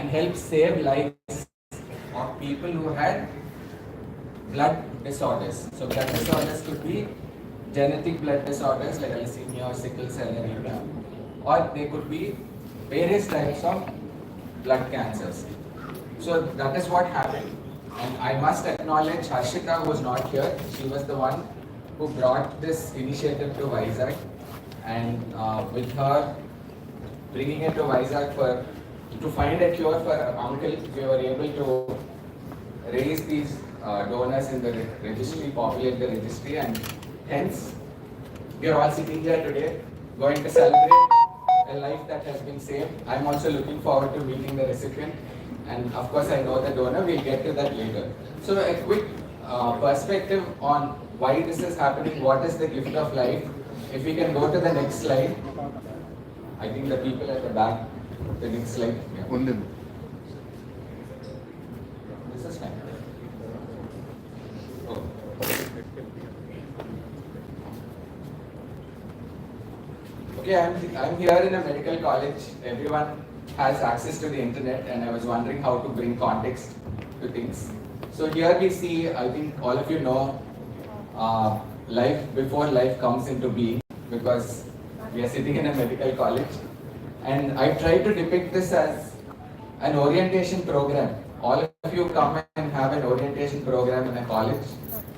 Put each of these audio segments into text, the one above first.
and help save lives of people who had blood disorders. So blood disorders could be genetic blood disorders like thalassemia or sickle cell anemia, or they could be various types of blood cancers. So that is what happened. And I must acknowledge Harshita, who was not here. She was the one who brought this initiative to Vizag. And with her bringing it to Vizag to find a cure for her uncle, we were able to raise these donors in the registry, populate the registry, and hence we are all sitting here today going to celebrate a life that has been saved. I'm also looking forward to meeting the recipient, and of course I know the donor. We'll get to that later. So a quick perspective on why this is happening, what is the gift of life. If we can go to the next slide. I think the people at the back, the next slide. Yeah. This is fine. Oh. Okay, I'm here in a medical college. Everyone has access to the internet, and I was wondering how to bring context to things. So here we see, I think all of you know, life before life comes into being, because we are sitting in a medical college. And I tried to depict this as an orientation program. All of you come and have an orientation program in a college.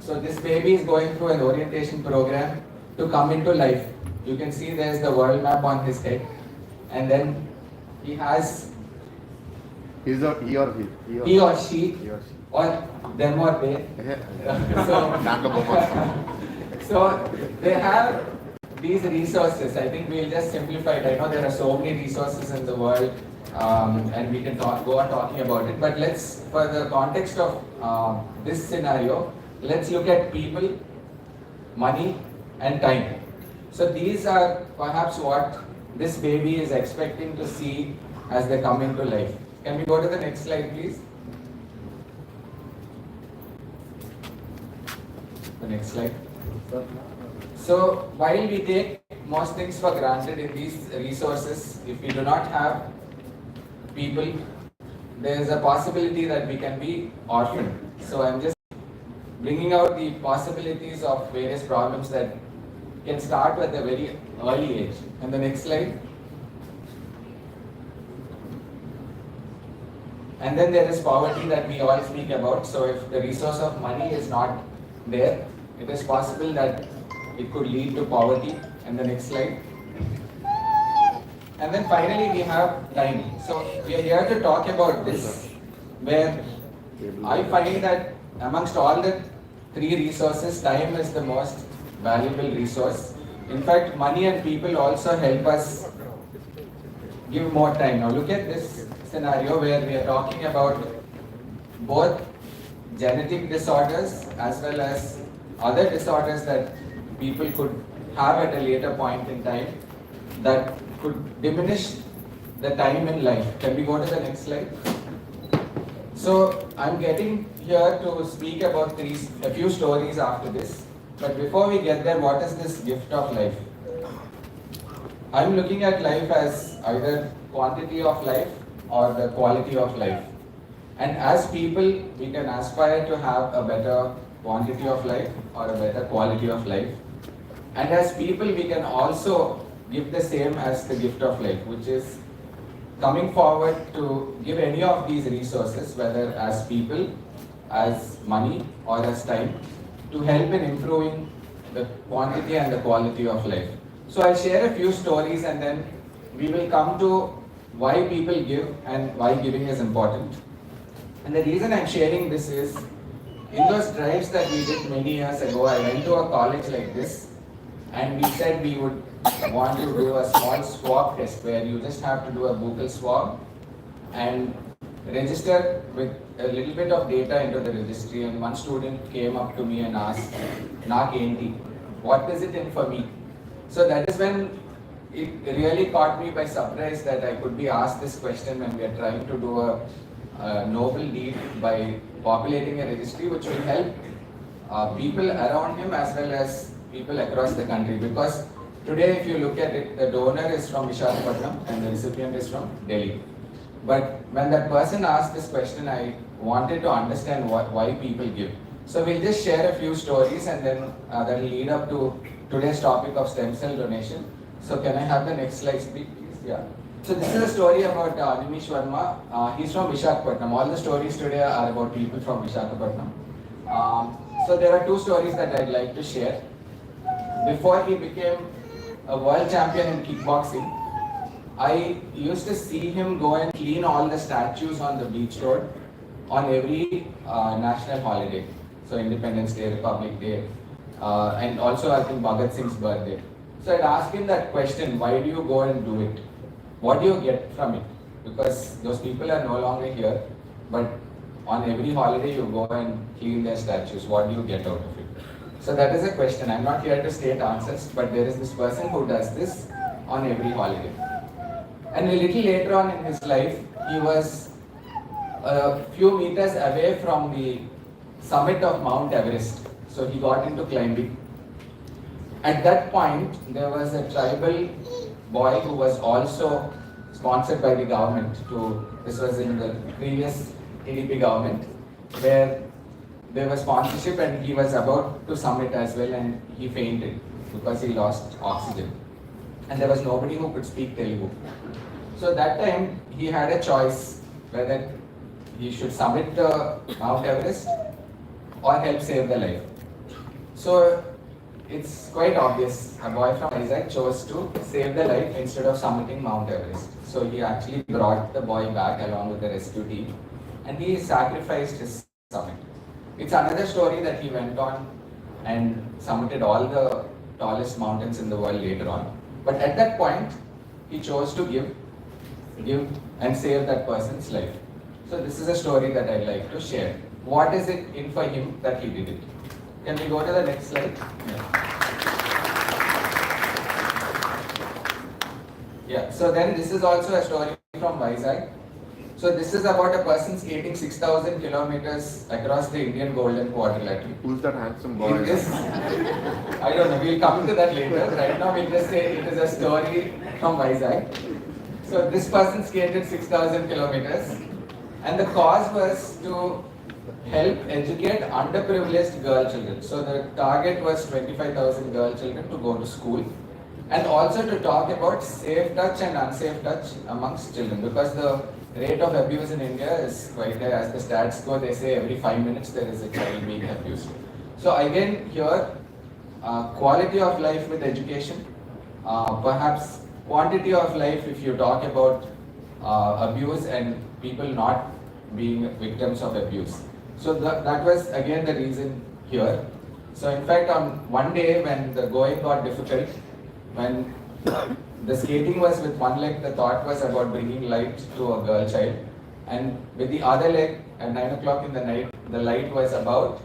So this baby is going through an orientation program to come into life. You can see there's the world map on his head. And then he has he or she, or them or they. So they have these resources. I think we'll just simplify it. I know there are so many resources in the world, and we can go on talking about it. But let's, for the context of this scenario, let's look at people, money, and time. So these are perhaps what this baby is expecting to see as they come into life. Can we go to the next slide, please? The next slide. So while we take most things for granted in these resources, if we do not have people, there is a possibility that we can be orphaned. So I'm just bringing out the possibilities of various problems that can start at a very early age. And the next slide. And then there is poverty that we all speak about. So if the resource of money is not there, it is possible that it could lead to poverty. And the next slide. And then finally we have time. So we are here to talk about this, where I find that amongst all the three resources, time is the most valuable resource. In fact, money and people also help us give more time. Now look at this scenario where we are talking about both genetic disorders as well as other disorders that people could have at a later point in time that could diminish the time in life. Can we go to the next slide? So I'm getting here to speak about a few stories after this. But before we get there, what is this gift of life? I'm looking at life as either quantity of life or the quality of life. And as people, we can aspire to have a better quantity of life or a better quality of life. And as people, we can also give the same as the gift of life, which is coming forward to give any of these resources, whether as people, as money, or as time, to help in improving the quantity and the quality of life. So I'll share a few stories and then we will come to why people give and why giving is important. And the reason I'm sharing this is, in those drives that we did many years ago, I went to a college like this and we said we would want to do a small swab test where you just have to do a buccal swab and register with a little bit of data into the registry. And one student came up to me and asked, what is it in for me? So that is when it really caught me by surprise that I could be asked this question when we are trying to do a noble deed by populating a registry which will help people around him as well as people across the country. Because today if you look at it, the donor is from Visakhapatnam and the recipient is from Delhi. But when that person asked this question, I wanted to understand why people give. So we'll just share a few stories and then that will lead up to today's topic of stem cell donation. So can I have the next slide, please? Yeah. So this is a story about Nimish Verma. He's from Visakhapatnam. All the stories today are about people from Visakhapatnam. So there are two stories that I'd like to share. Before he became a world champion in kickboxing, I used to see him go and clean all the statues on the beach road on every national holiday. So Independence Day, Republic Day, and also I think Bhagat Singh's birthday. So I'd ask him that question, why do you go and do it? What do you get from it? Because those people are no longer here, but on every holiday you go and clean their statues. What do you get out of it? So that is a question. I'm not here to state answers, but there is this person who does this on every holiday. And a little later on in his life, he was a few meters away from the summit of Mount Everest. So he got into climbing. At that point, there was a tribal boy who was also sponsored by the government this was in the previous TDP government, where there was sponsorship and he was about to summit as well and he fainted because he lost oxygen. And there was nobody who could speak Telugu. So that time he had a choice whether he should summit Mount Everest or help save the life. So it's quite obvious. A boy from Isaac chose to save the life instead of summiting Mount Everest. So he actually brought the boy back along with the rescue team and he sacrificed his summit. It's another story that he went on and summited all the tallest mountains in the world later on. But at that point, he chose to give and save that person's life. So this is a story that I'd like to share. What is it in for him that he did it? Can we go to the next slide? Yeah, so then this is also a story from Vizag. So this is about a person skating 6,000 kilometers across the Indian Golden Quadrilateral. Who's that handsome boy? I don't know, we'll come to that later. Right now we'll just say it is a story from Vizag. So this person skated 6,000 kilometers and the cause was to help educate underprivileged girl children. So the target was 25,000 girl children to go to school and also to talk about safe touch and unsafe touch amongst children, because the rate of abuse in India is quite high. As the stats go, they say every 5 minutes there is a child being abused. So again here, quality of life with education, perhaps quantity of life if you talk about abuse and people not being victims of abuse. So that was again the reason here. So in fact on one day when the going got difficult, when the skating was with one leg, the thought was about bringing light to a girl child, and with the other leg at 9 o'clock in the night, the light was about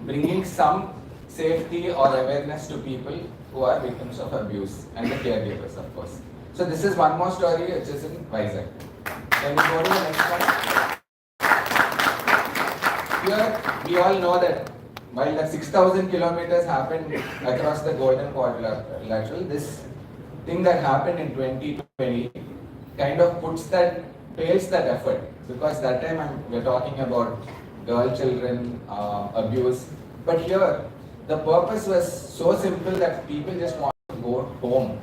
bringing some safety or awareness to people who are victims of abuse and the caregivers, of course. So this is one more story which is in Vizag. Can we go to the next one? Here we all know that while that 6,000 kilometers happened across the Golden Quadrilateral, this thing that happened in 2020 kind of pales that effort, because that time we're talking about girl children, abuse, but here the purpose was so simple that people just want to go home.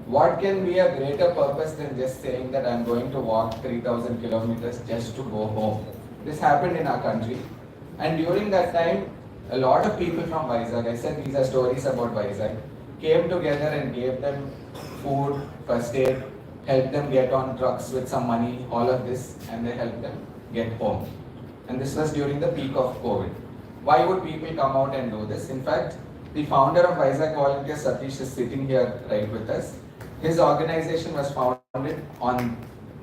What can be a greater purpose than just saying that I'm going to walk 3,000 kilometers just to go home? This happened in our country, and during that time a lot of people from Vizag, I said these are stories about Vizag, came together and gave them food, first aid, helped them get on trucks with some money, all of this, and they helped them get home. And this was during the peak of COVID. Why would people come out and do this? In fact, the founder of Vizag Volunteers, Satish, is sitting here right with us. His organization was founded on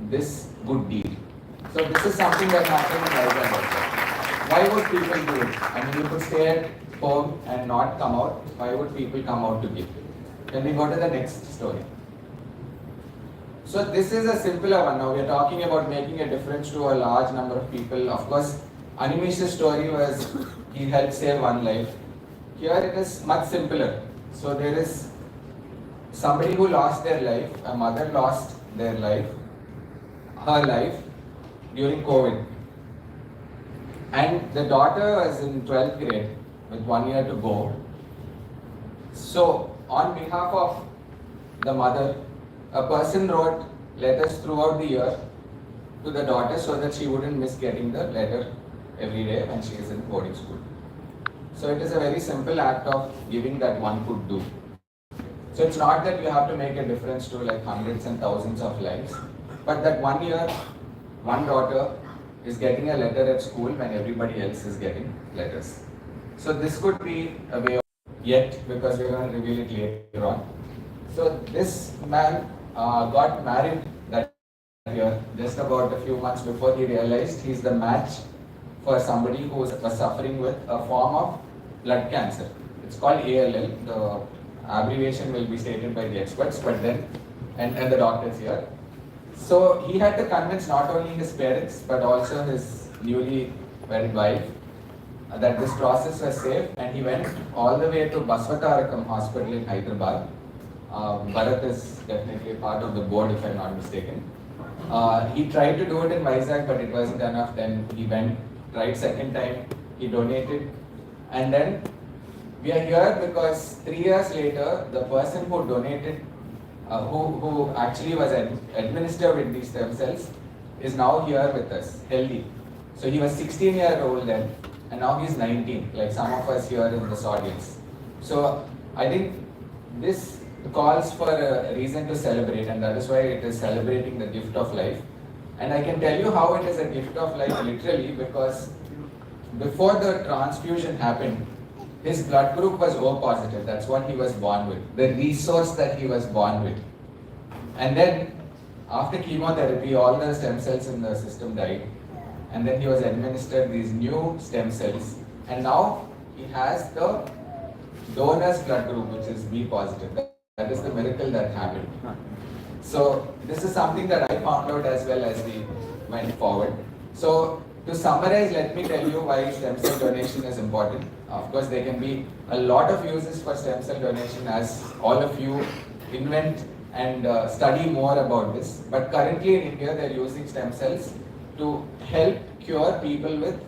this good deed. So this is something that happened in Vizag also. Why would people do it? I mean, you could stay at home and not come out. Why would people come out to give? Can we go to the next story? So this is a simpler one. Now we are talking about making a difference to a large number of people. Of course, Animish's story was he helped save one life. Here it is much simpler. So there is somebody who lost their life, a mother lost their life. her life during COVID. And the daughter was in 12th grade with 1 year to go. So, on behalf of the mother, a person wrote letters throughout the year to the daughter so that she wouldn't miss getting the letter every day when she is in boarding school. So it is a very simple act of giving that one could do. So it's not that you have to make a difference to like hundreds and thousands of lives, but that 1 year, one daughter is getting a letter at school when everybody else is getting letters. So this could be a way of yet, because we're going to reveal it later on. So this man got married that year, just about a few months before he realized he's the match for somebody who was suffering with a form of blood cancer. It's called ALL. The abbreviation will be stated by the experts, but then, and the doctors here. So he had to convince not only his parents, but also his newly wedded wife that this process was safe, and he went all the way to Baswatarakam Hospital in Hyderabad. Bharat is definitely part of the board, if I'm not mistaken. He tried to do it in Vizag, but it wasn't enough. Then he went, tried second time, he donated, and then we are here because 3 years later, the person who donated, who actually was administered with these stem cells, is now here with us, healthy. So he was 16-year-old then, and now he's 19, like some of us here in this audience. So I think this calls for a reason to celebrate, and that is why it is celebrating the gift of life. And I can tell you how it is a gift of life literally, because before the transfusion happened, his blood group was O positive. That's what he was born with, the resource that he was born with. And then after chemotherapy, all the stem cells in the system died, and then he was administered these new stem cells, and now he has the donor's blood group, which is B positive. That is the miracle that happened. So this is something that I found out as well as we went forward. So to summarize, let me tell you why stem cell donation is important. Of course, there can be a lot of uses for stem cell donation as all of you invent and study more about this. But currently in India, they are using stem cells to help cure people with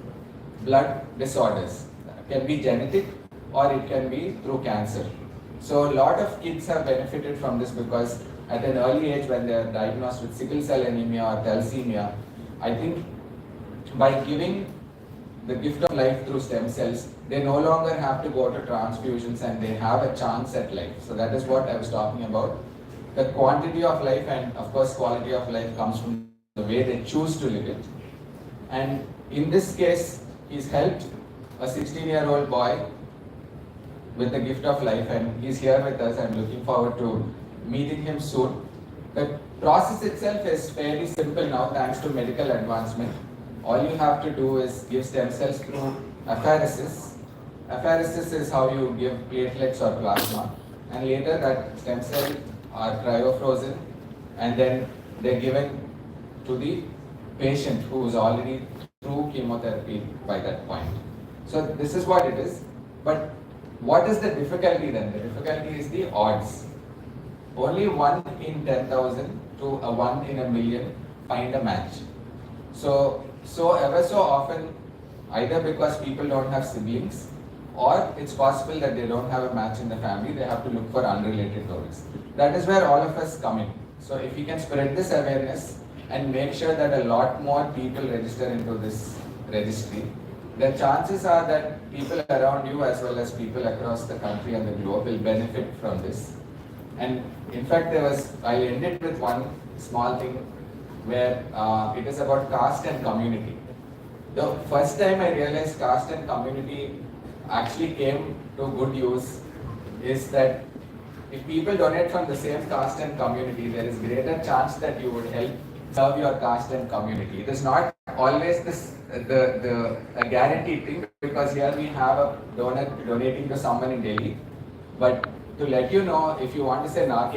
blood disorders. It can be genetic or it can be through cancer. So a lot of kids have benefited from this because at an early age when they are diagnosed with sickle cell anemia or thalassemia, I think by giving the gift of life through stem cells, they no longer have to go to transfusions and they have a chance at life. So that is what I was talking about. The quantity of life and of course quality of life comes from the way they choose to live it. And in this case, he's helped a 16-year-old boy with the gift of life, and he's here with us. I'm looking forward to meeting him soon. The process itself is fairly simple now thanks to medical advancement. All you have to do is give stem cells through apheresis. Apheresis is how you give platelets or plasma, and later that stem cells are cryofrozen and then they're given to the patient who is already through chemotherapy by that point. So this is what it is. But what is the difficulty then? The difficulty is the odds. Only 1 in 10,000 to a 1 in a million find a match. So ever so often, either because people don't have siblings, or it's possible that they don't have a match in the family, they have to look for unrelated donors. That is where all of us come in. So if we can spread this awareness and make sure that a lot more people register into this registry, the chances are that people around you as well as people across the country and the globe will benefit from this. And in fact, I'll end it with one small thing where it is about caste and community. The first time I realized caste and community actually came to good use is that if people donate from the same caste and community, there is greater chance that you would help serve your caste and community. It is not always a guaranteed thing, because here we have a donor donating to someone in Delhi. But to let you know, if you want to say Nake